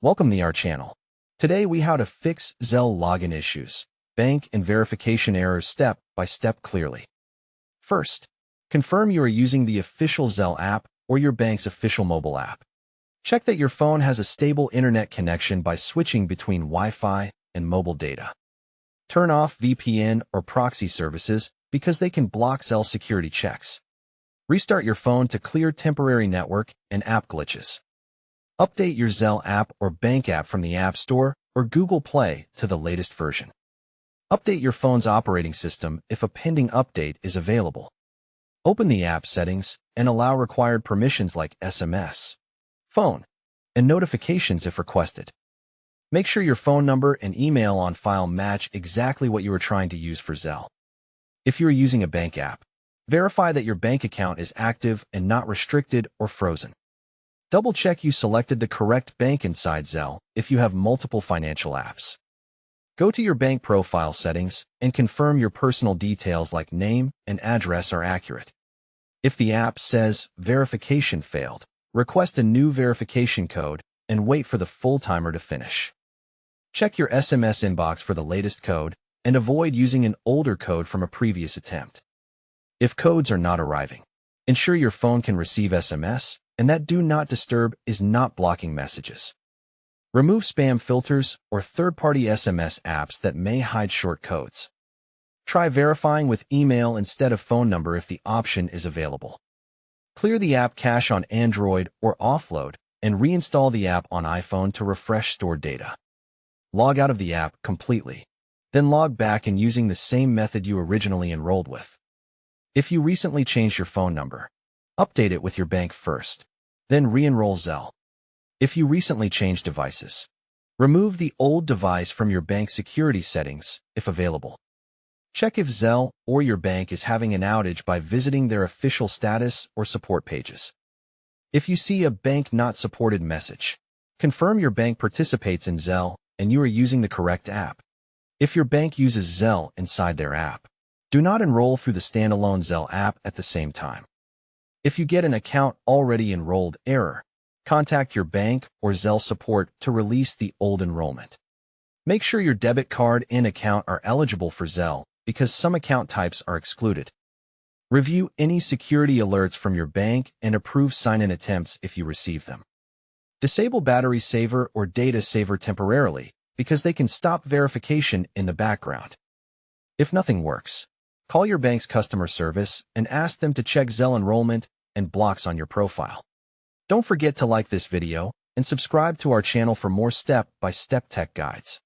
Welcome to our channel. Today we how to fix Zelle login issues, bank and verification errors step by step clearly. First, confirm you are using the official Zelle app or your bank's official mobile app. Check that your phone has a stable internet connection by switching between Wi-Fi and mobile data. Turn off VPN or proxy services because they can block Zelle security checks. Restart your phone to clear temporary network and app glitches. Update your Zelle app or bank app from the App Store or Google Play to the latest version. Update your phone's operating system if a pending update is available. Open the app settings and allow required permissions like SMS, phone, and notifications if requested. Make sure your phone number and email on file match exactly what you are trying to use for Zelle. If you are using a bank app, verify that your bank account is active and not restricted or frozen. Double-check you selected the correct bank inside Zelle if you have multiple financial apps. Go to your bank profile settings and confirm your personal details like name and address are accurate. If the app says verification failed, request a new verification code and wait for the full timer to finish. Check your SMS inbox for the latest code and avoid using an older code from a previous attempt. If codes are not arriving, ensure your phone can receive SMS and that Do Not Disturb is not blocking messages. Remove spam filters or third-party SMS apps that may hide short codes. Try verifying with email instead of phone number if the option is available. Clear the app cache on Android or offload and reinstall the app on iPhone to refresh stored data. Log out of the app completely, then log back in using the same method you originally enrolled with. If you recently changed your phone number, update it with your bank first, then re-enroll Zelle. If you recently changed devices, remove the old device from your bank security settings if available. Check if Zelle or your bank is having an outage by visiting their official status or support pages. If you see a bank not supported message, confirm your bank participates in Zelle and you are using the correct app. If your bank uses Zelle inside their app, do not enroll through the standalone Zelle app at the same time. If you get an account already enrolled error, contact your bank or Zelle support to release the old enrollment. Make sure your debit card and account are eligible for Zelle because some account types are excluded. Review any security alerts from your bank and approve sign-in attempts if you receive them. Disable battery saver or data saver temporarily because they can stop verification in the background. If nothing works, call your bank's customer service and ask them to check Zelle enrollment and blocks on your profile. Don't forget to like this video and subscribe to our channel for more step-by-step tech guides.